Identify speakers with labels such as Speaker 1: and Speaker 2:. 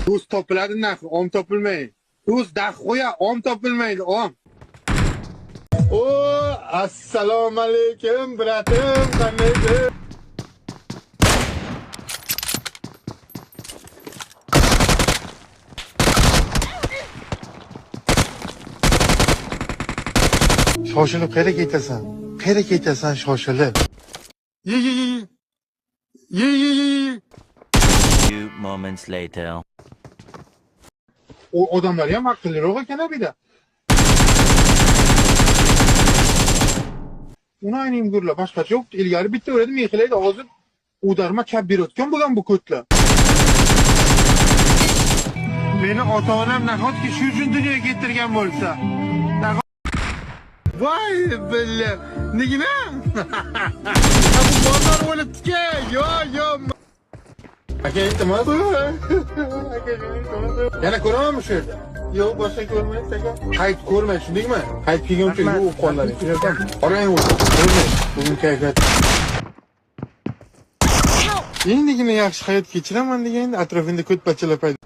Speaker 1: Tuz topiladi naxi, om topilmaydi. Tuz dax qo'ya, om topilmaydi, om. O, assalomu alaykum, bratim, qandaysiz? Shoshilib qayerga ketasan? Qayerga ketasan shoshilib? Ye.
Speaker 2: Few moments later.
Speaker 1: O odamlar ham aqlliroq ekan abida. Uni aynim gurla, boshqacha yo'q. Ilgari bitta o'radim, yiqilaydi, hozir udarma chap berayotgan bo'lgan bu ko'tlar. Meni ota-onam nahotki shu uchun dunyoga keltirgan bo'lsa. Voy billa, nigina? Bu bozor o'libdi-ku. Yo. Aka iltimos. Yana ko'ramanmi shu yerda? Yo'q, boshqa ko'rmaysiz aka. Qayt ko'rmay, shundaymi? Qayt kelgan uchun bu qo'llaring. Orang o'tib. Bugun kayfiyat. Endigina yaxshi hayot kechiraman deganda atrofingda ko'tpachalar paydo.